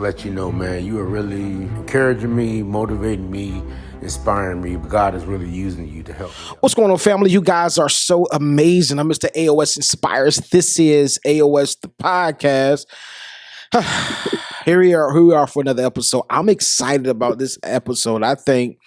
Let you know, man, you are really encouraging me, motivating me, inspiring me. God is really using you to help me. What's going on, family? You guys are so amazing. I'm Mr. AOS Inspires. This is AOS the podcast. Here we are for another episode. I'm excited about this episode. I think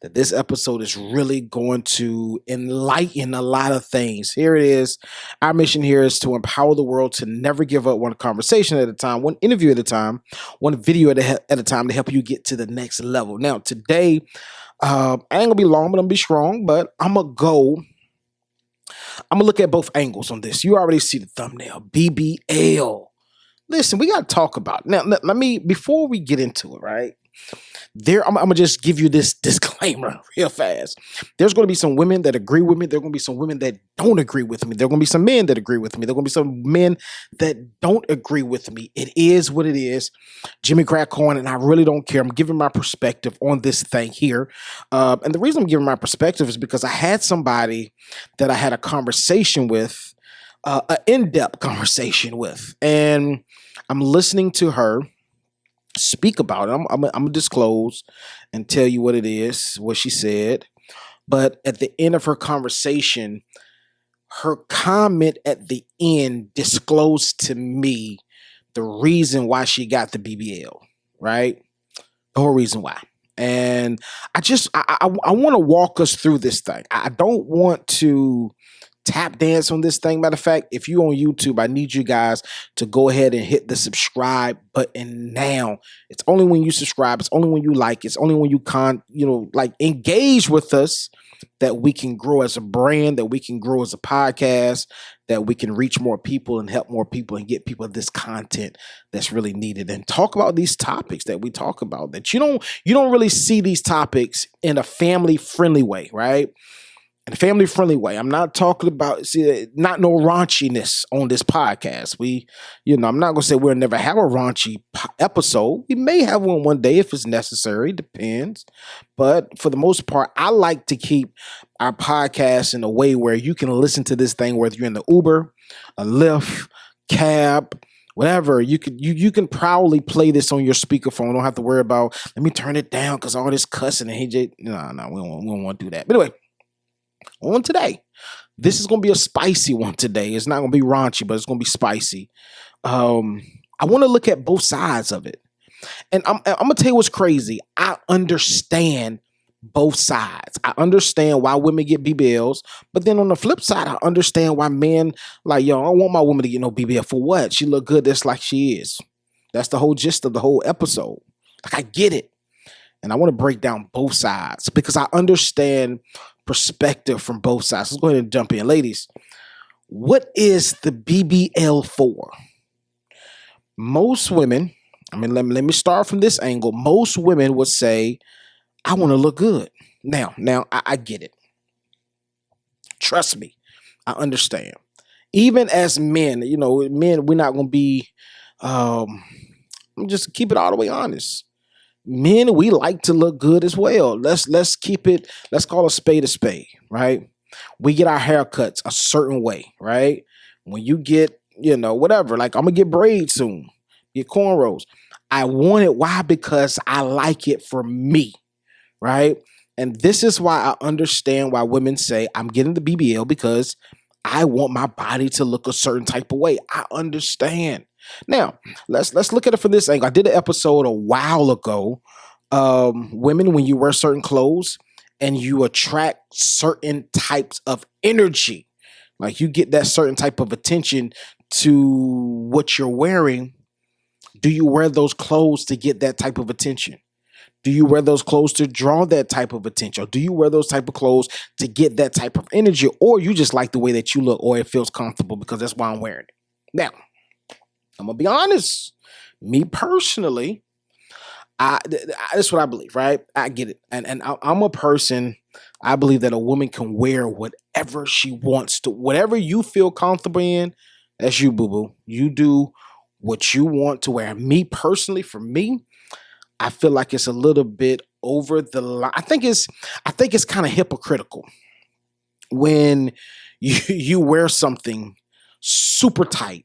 that this episode is really going to enlighten a lot of things. Here it is. Our mission here is to empower the world to never give up, one conversation at a time, one interview at a time, one video at a time to help you get to the next level. Now, today, I ain't gonna be long, but I'm gonna be strong. But I'm gonna look at both angles on this. You already see the thumbnail, BBL. Listen, we gotta talk about it. Now. Let me, before we get into it, right? I'm gonna just give you this disclaimer real fast. There's gonna be some women that agree with me. There are gonna be some women that don't agree with me. There are gonna be some men that agree with me. There are gonna be some men that don't agree with me. It is what it is. Jimmy Crack Corn, and I really don't care. I'm giving my perspective on this thing here. And the reason I'm giving my perspective is because I had somebody that I had a conversation with, an in-depth conversation with, and I'm listening to her speak about it. I'm gonna disclose and tell you what it is, what she said. But at the end of her conversation, her comment at the end disclosed to me the reason why she got the BBL, right? The whole reason why. And I want to walk us through this thing. I don't want to tap dance on this thing. Matter of fact, if you on YouTube, I need you guys to go ahead and hit the subscribe button now. It's only when you subscribe, it's only when you like, it's only when you engage with us that we can grow as a brand, that we can grow as a podcast, that we can reach more people and help more people and get people this content that's really needed and talk about these topics that we talk about, that you don't really see these topics in a family friendly way, right? In a family friendly way. I'm not talking about, not no raunchiness on this podcast. I'm not going to say we'll never have a raunchy episode. We may have one day if it's necessary, depends. But for the most part, I like to keep our podcast in a way where you can listen to this thing, whether you're in the Uber, a Lyft, cab, whatever. You can proudly play this on your speakerphone. Don't have to worry about, let me turn it down because all this cussing and we don't want to do that. But anyway, on today, this is going to be a spicy one today. It's not going to be raunchy, but it's going to be spicy. I want to look at both sides of it. And I'm going to tell you what's crazy. I understand both sides. I understand why women get BBLs, but then on the flip side, I understand why men I don't want my woman to get no BBL. For what? She look good just like she is. That's the whole gist of the whole episode. I get it. And I want to break down both sides because I understand perspective from both sides. Let's go ahead and jump in. Ladies, what is the BBL for? Most women, let me start from this angle. Most women would say, I want to look good. Now, I get it. Trust me, I understand. Even as men, we're not going to be, just keep it all the way honest. Men, we like to look good as well. Let's keep it, let's call a spade, right? We get our haircuts a certain way, right? When you get, whatever, like I'm gonna get braids soon, get cornrows. I want it. Why? Because I like it for me, right? And this is why I understand why women say I'm getting the BBL because I want my body to look a certain type of way. I understand. Now, let's look at it from this angle. I did an episode a while ago. Women, when you wear certain clothes and you attract certain types of energy, like you get that certain type of attention to what you're wearing. Do you wear those clothes to get that type of attention? Do you wear those clothes to draw that type of attention? Or do you wear those type of clothes to get that type of energy? Or you just like the way that you look, or it feels comfortable because that's why I'm wearing it. Now, I'm going to be honest. Me personally, that's what I believe, right? I get it. And I'm a person, I believe that a woman can wear whatever she wants to. Whatever you feel comfortable in, that's you, boo-boo. You do what you want to wear. Me personally, for me, I feel like it's a little bit over the line. I think it's kind of hypocritical when you wear something super tight.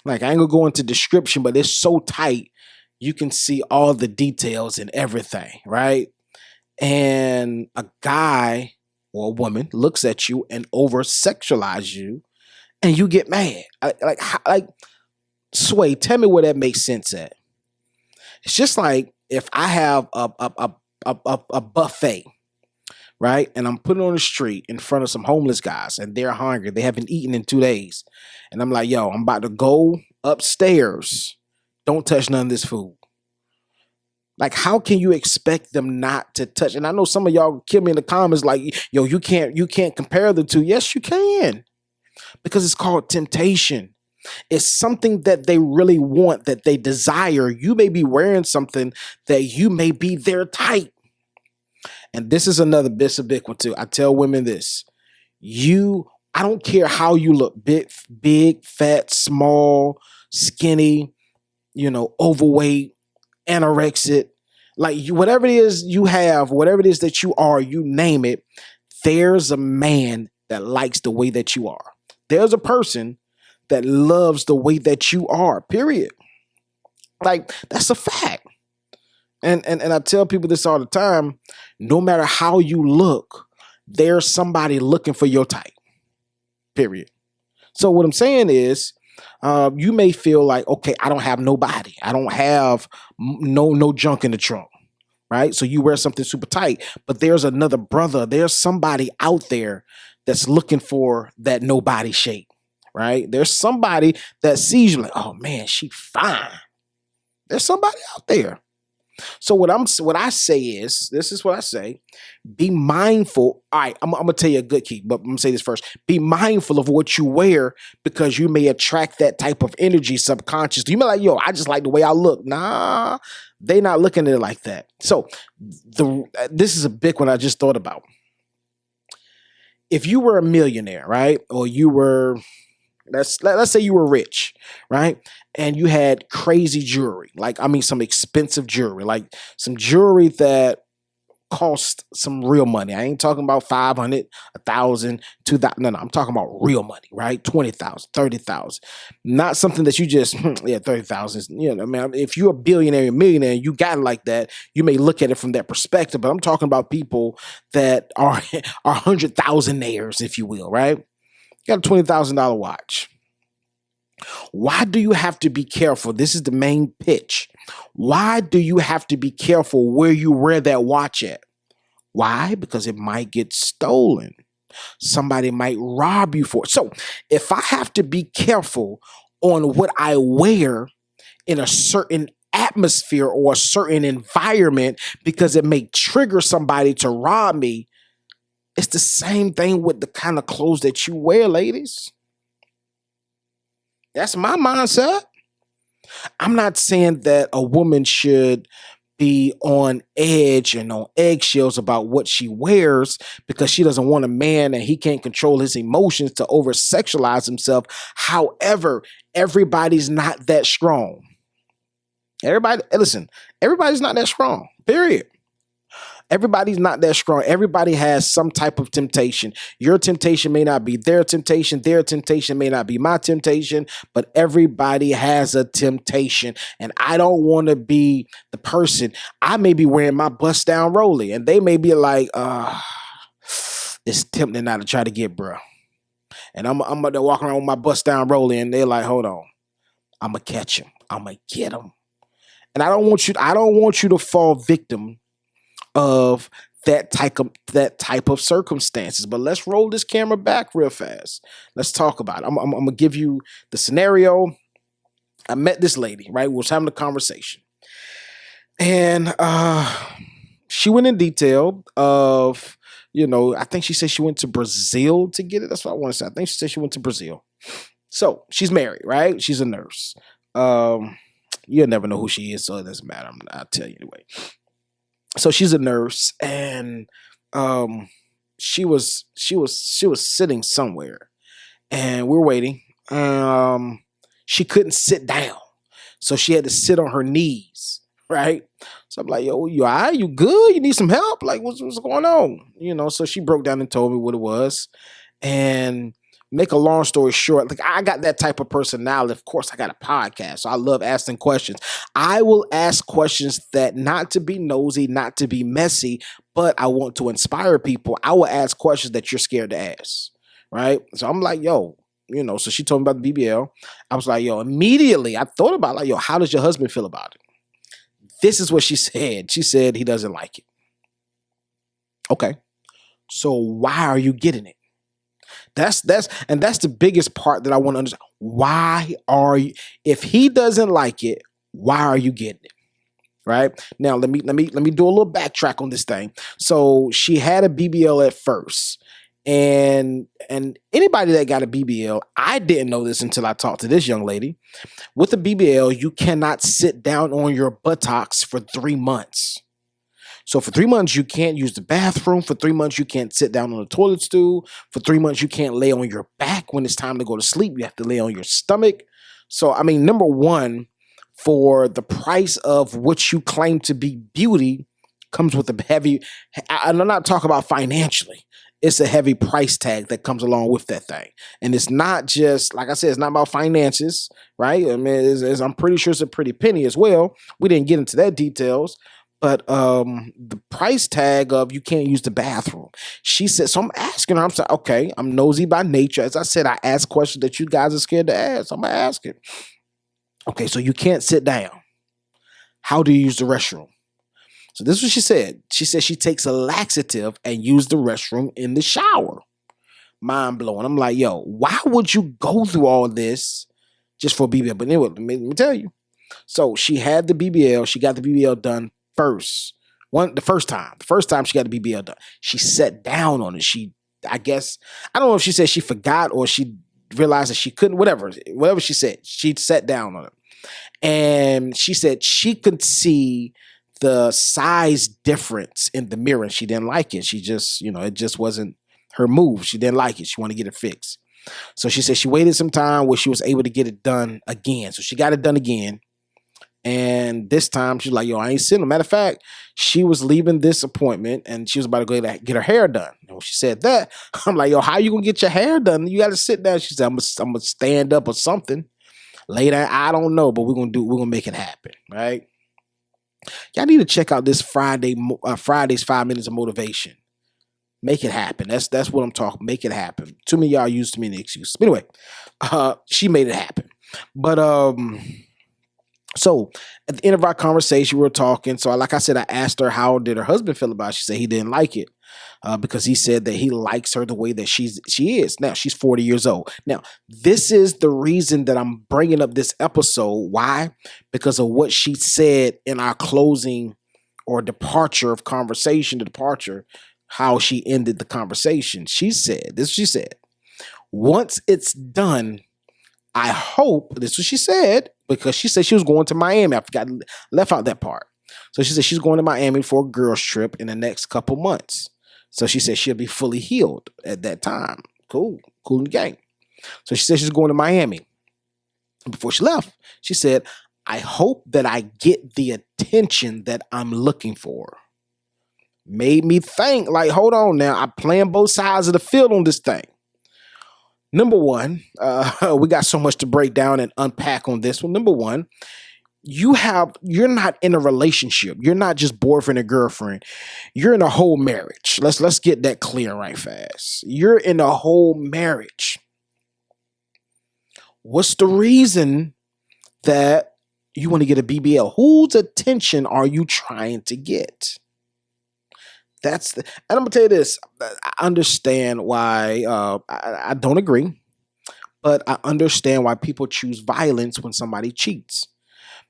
Like, I ain't gonna go into description, but it's so tight you can see all the details and everything, right? And a guy or a woman looks at you and over sexualize you, and you get mad. Like, Sway, tell me where that makes sense at. It's just like if I have a buffet, right? And I'm putting on the street in front of some homeless guys and they're hungry. They haven't eaten in 2 days. And I'm like, yo, I'm about to go upstairs. Don't touch none of this food. Like, how can you expect them not to touch? And I know some of y'all kill me in the comments like, yo, you can't compare the two. Yes, you can. Because it's called temptation. It's something that they really want, that they desire. You may be wearing something that you may be their type. And this is another big one too. I tell women this. I don't care how you look, big, fat, small, skinny, overweight, anorexic, like whatever it is you have, whatever it is that you are, you name it, there's a man that likes the way that you are. There's a person that loves the way that you are, period. Like, that's a fact. And I tell people this all the time, no matter how you look, there's somebody looking for your type, period. So what I'm saying is, you may feel like, okay, I don't have nobody. I don't have no junk in the trunk, right? So you wear something super tight, but there's another brother. There's somebody out there that's looking for that nobody shape, right? There's somebody that sees you like, oh man, she fine. There's somebody out there. So what I say is, this is what I say, be mindful. All right, I'm gonna tell you a good key, but I'm gonna say this first. Be mindful of what you wear because you may attract that type of energy subconsciously. You may be like, yo, I just like the way I look. Nah, they not looking at it like that. So this is a big one I just thought about. If you were a millionaire, right? Or you were, let's say you were rich, right? And you had crazy jewelry, some expensive jewelry, like some jewelry that cost some real money. I ain't talking about 500, 1,000, 2,000. No, I'm talking about real money, right? 20,000, 30,000. Not something that you just, 30,000. Man, if you're a billionaire, millionaire, you got it like that, you may look at it from that perspective. But I'm talking about people that are 100,000naires, if you will, right? You got a $20,000 watch. Why do you have to be careful? This is the main pitch. Why do you have to be careful where you wear that watch at? Why? Because it might get stolen. Somebody might rob you for it. So if I have to be careful on what I wear in a certain atmosphere or a certain environment because it may trigger somebody to rob me, it's the same thing with the kind of clothes that you wear, ladies. That's my mindset. I'm not saying that a woman should be on edge and on eggshells about what she wears because she doesn't want a man and he can't control his emotions to over sexualize himself. However, everybody's not that strong. Everybody's not that strong, period. Everybody's not that strong. Everybody has some type of temptation. Your temptation may not be their temptation. Their temptation may not be my temptation, but everybody has a temptation. And I don't want to be the person. I may be wearing my bust down rollie and they may be like, it's tempting now to try to get bro. And I'm about to walk around with my bust down rollie and they're like, hold on, I'm going to catch him. I'm going to get him. And I don't want you to fall victim of that type of circumstances. But let's roll this camera back real fast. Let's talk about it. I'm gonna give you the scenario. I met this lady, right? We was having a conversation. And she went in detail of, I think she said she went to Brazil to get it. That's what I want to say. I think she said she went to Brazil. So she's married, right? She's a nurse. You'll never know who she is, so it doesn't matter. I'll tell you anyway. So she's a nurse, and she was sitting somewhere, and we're waiting. She couldn't sit down, so she had to sit on her knees, right? So I'm like, yo, you all right? You good? You need some help? Like, what's going on? So she broke down and told me what it was, and make a long story short, like I got that type of personality. Of course, I got a podcast, so I love asking questions. I will ask questions that not to be nosy, not to be messy, but I want to inspire people. I will ask questions that you're scared to ask, right? So I'm like, yo, so she told me about the BBL. I was like, yo, immediately I thought about like, yo, how does your husband feel about it? This is what she said. She said he doesn't like it. Okay. So why are you getting it? That's the biggest part that I want to understand. Why are you, if he doesn't like it, why are you getting it? Right? Now let me do a little backtrack on this thing. So she had a BBL at first. And anybody that got a BBL, I didn't know this until I talked to this young lady. With a BBL, you cannot sit down on your buttocks for 3 months. So for 3 months, you can't use the bathroom. For 3 months, you can't sit down on the toilet stool. For 3 months, you can't lay on your back when it's time to go to sleep. You have to lay on your stomach. So, I mean, number one, for the price of what you claim to be beauty comes with a heavy, I'm not talking about financially. It's a heavy price tag that comes along with that thing. And it's not just, like I said, it's not about finances, right? I mean, I'm pretty sure it's a pretty penny as well. We didn't get into that details. But the price tag of you can't use the bathroom. She said, so I'm asking her, I'm saying, okay, I'm nosy by nature. As I said, I ask questions that you guys are scared to ask. I'm going to ask it. Okay, so you can't sit down. How do you use the restroom? So this is what she said. She said she takes a laxative and use the restroom in the shower. Mind blowing. I'm like, yo, why would you go through all this just for BBL? But anyway, let me tell you. So she had the BBL. She got the BBL done the first time she got the BBL done, she sat down on it. I don't know if she said she forgot or she realized that she couldn't, whatever she said, she sat down on it. And she said she could see the size difference in the mirror and she didn't like it. She just, it just wasn't her move. She didn't like it. She wanted to get it fixed. So she said she waited some time where she was able to get it done again. So she got it done again. And this time she's like, yo, I ain't sitting. Matter of fact, she was leaving this appointment and she was about to go get her hair done. And when she said that, I'm like, yo, how you gonna get your hair done? You got to sit down. She said, I'm gonna stand up or something. Lay down. I don't know, but we're gonna make it happen, right? Y'all need to check out this Friday's 5 minutes of motivation. Make it happen. That's what I'm talking. Make it happen. Too many of y'all use too many excuses. But anyway, she made it happen. But so at the end of our conversation, we were talking. So like I said, I asked her how did her husband feel about it. She said he didn't like it because he said that he likes her the way that she is. Now, she's 40 years old. Now, this is the reason that I'm bringing up this episode. Why? Because of what she said in our closing or departure of conversation, how she ended the conversation. She said, once it's done, I hope, this is what she said, because she said she was going to Miami. I forgot, left out that part. So she said she's going to Miami for a girls trip in the next couple months. So she said she'll be fully healed at that time. Cool in the game. So she said she's going to Miami. Before she left, she said, I hope that I get the attention that I'm looking for. Made me think, like, hold on now. I'm playing both sides of the field on this thing. Number one, we got so much to break down and unpack on this one. Number one, you're not in a relationship. You're not just boyfriend and girlfriend. You're in a whole marriage. Let's get that clear right fast. You're in a whole marriage. What's the reason that you want to get a BBL? Whose attention are you trying to get? And I'm gonna tell you this. I understand why I don't agree, but I understand why people choose violence when somebody cheats.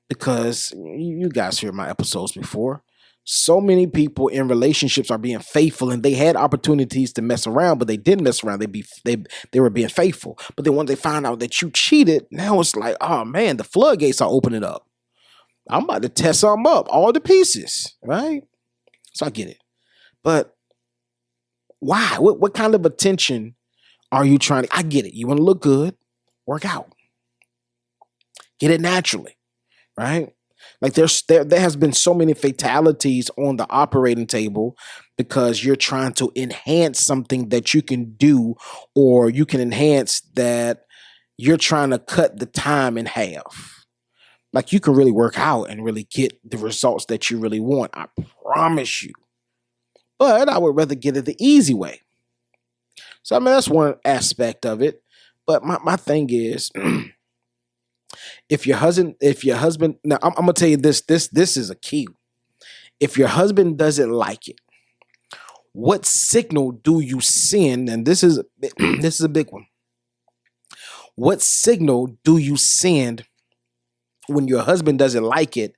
Because you guys heard my episodes before. So many people in relationships are being faithful, and they had opportunities to mess around, but they didn't mess around. They were being faithful. But then when they find out that you cheated, now it's like, oh man, the floodgates are opening up. I'm about to test something up, all the pieces, right? So I get it. But why? What kind of attention are you trying to? I get it. You want to look good, work out. Get it naturally, right? Like there has been so many fatalities on the operating table because you're trying to enhance something that you can do, or you can enhance that you're trying to cut the time in half. Like you can really work out and really get the results that you really want. I promise you. But I would rather get it the easy way. So I mean that's one aspect of it. But my thing is if your husband now I'm gonna tell you this is a key. If your husband doesn't like it, what signal do you send? And this is a big one. What signal do you send when your husband doesn't like it,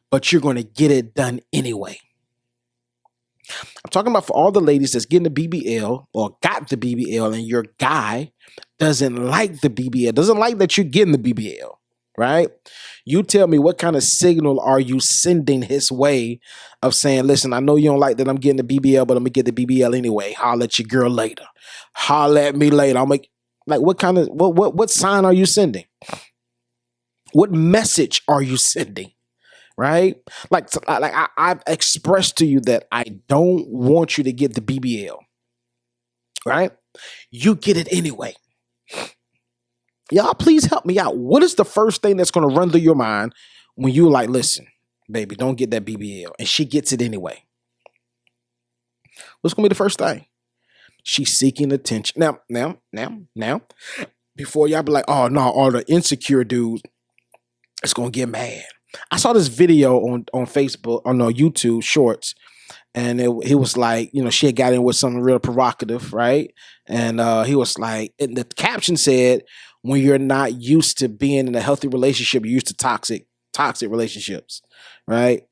but you're going to get it done anyway? I'm talking about for all the ladies that's getting the BBL or got the BBL, and your guy doesn't like the BBL, doesn't like that you're getting the BBL, right? You tell me, what kind of signal are you sending his way of saying, listen, I know you don't like that I'm getting the BBL, but I'm going to get the BBL anyway. Holler at your girl later. Holler at me later. What kind of, what sign are you sending? What message are you sending? Right? I've expressed to you that I don't want you to get the BBL. Right? You get it anyway. Y'all, please help me out. What is the first thing that's going to run through your mind when you like, listen, baby, don't get that BBL, and she gets it anyway? What's going to be the first thing? She's seeking attention. Now, before y'all be like, oh no, all the insecure dudes, it's going to get mad. I saw this video on Facebook, on YouTube Shorts, and he was like, she had got in with something real provocative, right? And he was like, and the caption said, when you're not used to being in a healthy relationship, you're used to toxic relationships, right?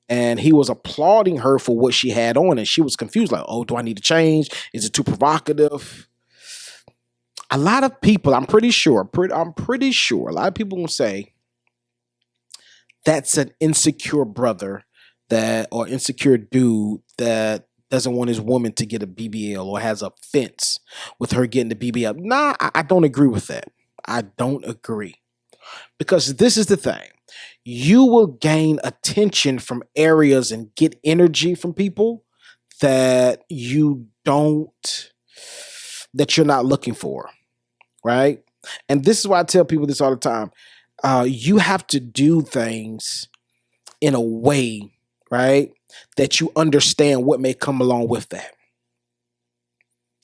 And he was applauding her for what she had on, and she was confused, like, oh, do I need to change? Is it too provocative? A lot of people, I'm pretty sure, a lot of people will say, that's an insecure brother or insecure dude that doesn't want his woman to get a BBL or has a fence with her getting the BBL. Nah, I don't agree with that. I don't agree. Because this is the thing. You will gain attention from areas and get energy from people that you're not looking for, right? And this is why I tell people this all the time. You have to do things in a way, right, that you understand what may come along with that,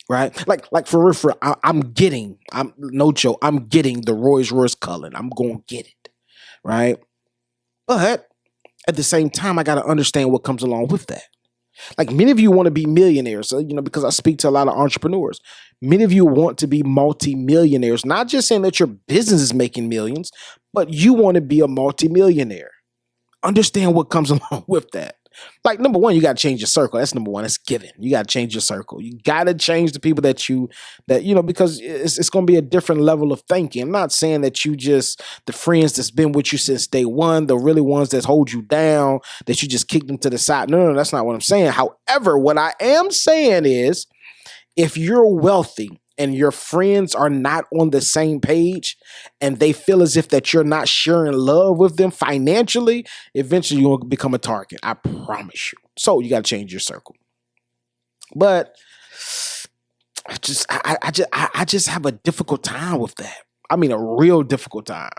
right? Like for real, I'm getting the Rolls Royce color. I'm going to get it, right? But at the same time, I got to understand what comes along with that. Like many of you want to be millionaires, because I speak to a lot of entrepreneurs. Many of you want to be multi-millionaires, not just saying that your business is making millions, but you want to be a multi-millionaire. Understand what comes along with that. Like number one, you got to change your circle. That's number one. That's given. You got to change your circle. You got to change the people because it's going to be a different level of thinking. I'm not saying that the friends that's been with you since day one, the really ones that hold you down, that you just kick them to the side. No, that's not what I'm saying. However, what I am saying is, if you're wealthy and your friends are not on the same page and they feel as if that you're not sharing love with them financially, eventually you'll become a target. I promise you. So you got to change your circle. But I just have a difficult time with that. I mean, a real difficult time.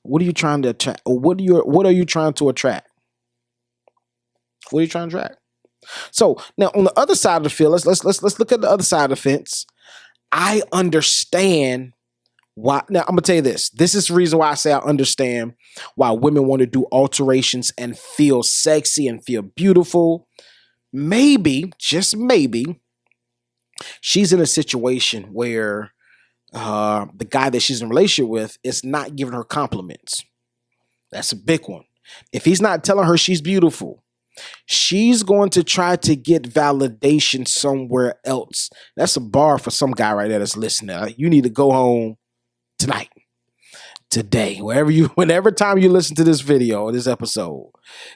What are you trying to attract? What are you trying to attract? What are you trying to attract? So now on the other side of the field, let's look at the other side of the fence. I understand why. Now I'm gonna tell you this. This is the reason why I say I understand why women want to do alterations and feel sexy and feel beautiful. Maybe, just maybe, she's in a situation where the guy that she's in a relationship with is not giving her compliments. That's a big one. If he's not telling her she's beautiful, she's going to try to get validation somewhere else. That's a bar for some guy right there that's listening. Like, you need to go home tonight, today, whenever time you listen to this video or this episode,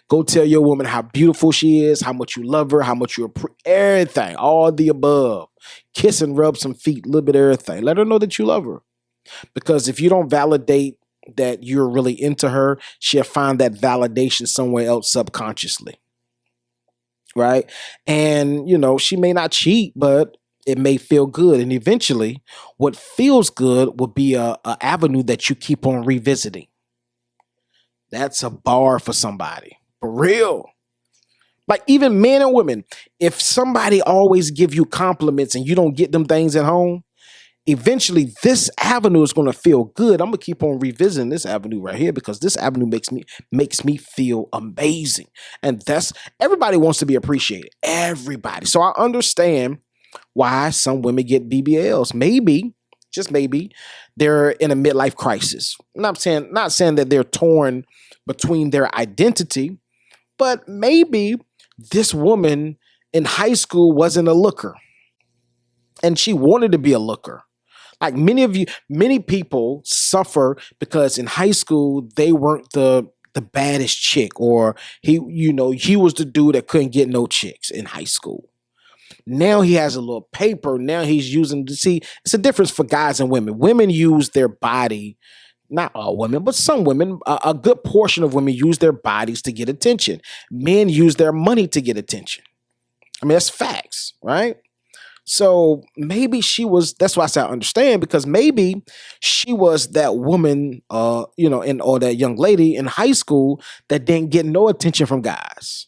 go tell your woman how beautiful she is, how much you love her, how much you appreciate everything, all the above. Kiss and rub some feet, a little bit of everything. Let her know that you love her. Because if you don't validate that you're really into her, she'll find that validation somewhere else subconsciously. Right. And, she may not cheat, but it may feel good. And eventually, what feels good will be a avenue that you keep on revisiting. That's a bar for somebody. For real. Like even men and women, if somebody always give you compliments and you don't get them things at home, eventually this avenue is going to feel good. I'm going to keep on revisiting this avenue right here because this avenue makes me feel amazing. And that's everybody wants to be appreciated. Everybody. So I understand why some women get BBLs. Maybe, just maybe, they're in a midlife crisis. Not saying that they're torn between their identity, but maybe this woman in high school wasn't a looker and she wanted to be a looker. Like many people suffer because in high school they weren't the baddest chick, or he was the dude that couldn't get no chicks in high school. Now he has a little paper. Now he's using to see. It's a difference for guys and women. Women use their body, not all women, but some women. A good portion of women use their bodies to get attention. Men use their money to get attention. I mean, that's facts, right? So maybe that's why I say I understand, because maybe she was that woman, or that young lady in high school that didn't get no attention from guys.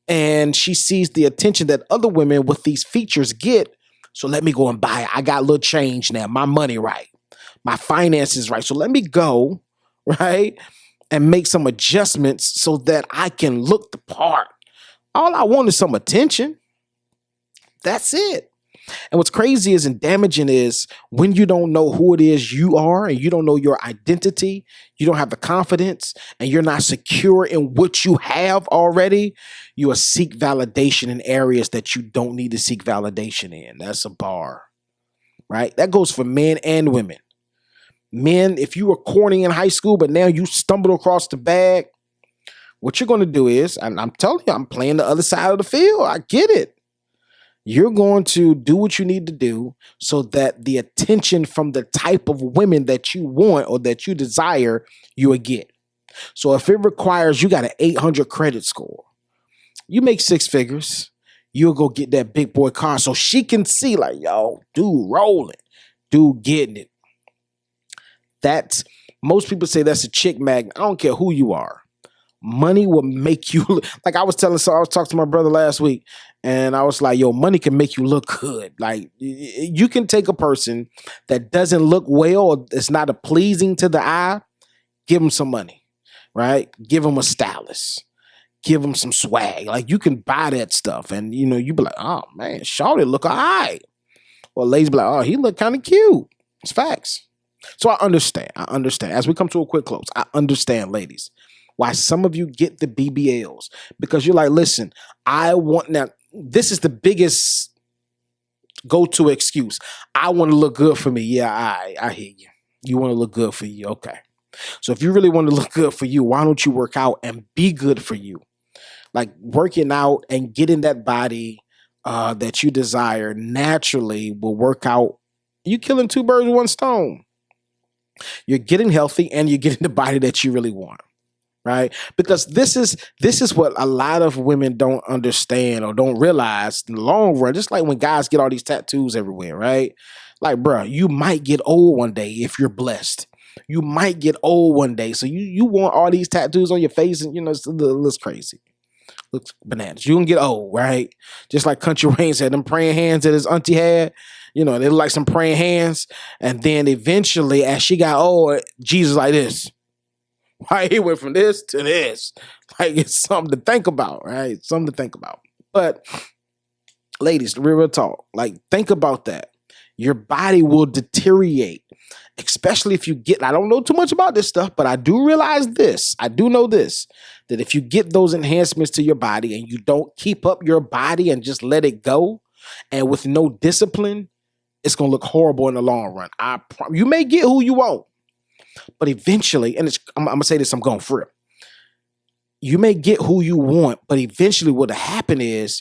And she sees the attention that other women with these features get. So let me go and buy it. I got a little change now. My money right. My finances right. So let me go, right, and make some adjustments so that I can look the part. All I want is some attention. That's it. And what's crazy is and damaging is when you don't know who it is you are and you don't know your identity, you don't have the confidence, and you're not secure in what you have already, you will seek validation in areas that you don't need to seek validation in. That's a bar, right? That goes for men and women. Men, if you were corny in high school, but now you stumbled across the bag, what you're going to do is, and I'm telling you, I'm playing the other side of the field. I get it. You're going to do what you need to do so that the attention from the type of women that you want or that you desire, you will get. So if it requires you got an 800 credit score, you make six figures, you'll go get that big boy car so she can see like, yo, dude rolling, dude getting it. Most people say that's a chick magnet. I don't care who you are. Money will make you like I was talking to my brother last week, and I was like, yo, money can make you look good. Like you can take a person that doesn't look well, or it's not a pleasing to the eye, give them some money, right? Give them a stylist, give them some swag. Like you can buy that stuff, and you be like, oh man, shawty look all right. Well, ladies be like, oh, he look kind of cute. It's facts. So I understand. As we come to a quick close, I understand, ladies, why some of you get the BBLs, because you're like, listen, this is the biggest go-to excuse. I want to look good for me. Yeah, I hear you. You want to look good for you. Okay. So if you really want to look good for you, why don't you work out and be good for you? Like working out and getting that body that you desire naturally will work out. You killing two birds with one stone. You're getting healthy and you're getting the body that you really want. Right? Because this is what a lot of women don't understand or don't realize in the long run. Just like when guys get all these tattoos everywhere, right? Like, bro, you might get old one day if you're blessed. You might get old one day. So you want all these tattoos on your face, and it looks crazy. Looks bananas. You can get old, right? Just like Country Wayne said, them praying hands that his auntie had, they look like some praying hands. And then eventually, as she got old, Jesus like this. Right, he went from this to this. Like it's something to think about, right? Something to think about. But ladies, real talk, like think about that. Your body will deteriorate, especially if you get, I don't know too much about this stuff, but I do realize this. I do know this, that if you get those enhancements to your body and you don't keep up your body and just let it go, and with no discipline, it's going to look horrible in the long run. You may get who you want. But eventually, and I'm going to say this, I'm going for it. You may get who you want, but eventually what'll happen is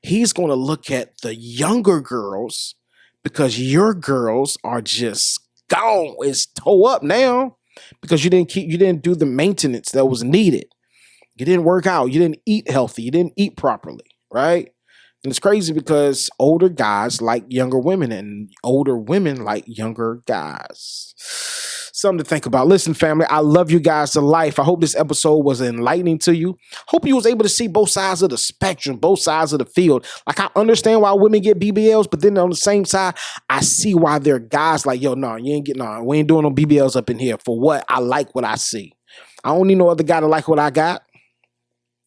he's going to look at the younger girls because your girls are just gone. It's toe up now. because you didn't do the maintenance that was needed. You didn't work out. You didn't eat healthy. You didn't eat properly, right? And it's crazy because older guys like younger women and older women like younger guys. Something to think about. Listen, family, I love you guys to life. I hope this episode was enlightening to you. Hope you was able to see both sides of the spectrum, both sides of the field. Like, I understand why women get BBLs, but then on the same side, I see why there are guys like, yo, no, you ain't getting on. We ain't doing no BBLs up in here. For what? I like what I see. I don't need no other guy to like what I got.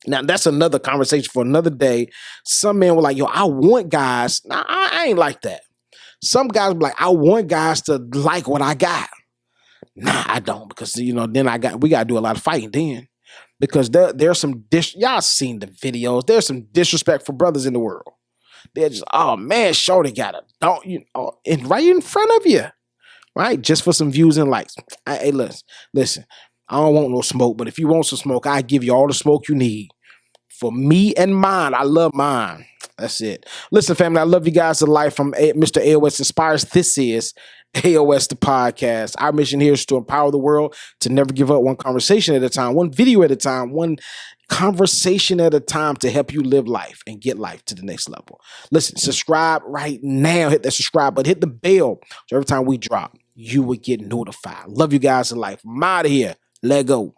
Now, that's another conversation for another day. Some men were like, yo, I want guys. Nah, I ain't like that. Some guys be like, I want guys to like what I got. Nah, I don't, because then we gotta do a lot of fighting then, because there's some y'all seen the videos. There's some disrespectful brothers in the world. They're just, oh man, shorty got a don't and right in front of you, right? Just for some views and likes. Hey, listen. I don't want no smoke, but if you want some smoke, I give you all the smoke you need. For me and mine, I love mine. That's it. Listen, family, I love you guys to life. From Mr. AOS Inspires. This is AOS the podcast. Our mission here is to empower the world to never give up, one conversation at a time, one video at a time, one conversation at a time, to help you live life and get life to the next level. Listen, subscribe right now. Hit that subscribe button. Hit the bell, so every time we drop, you will get notified. Love you guys to life. I'm out of here. Let go.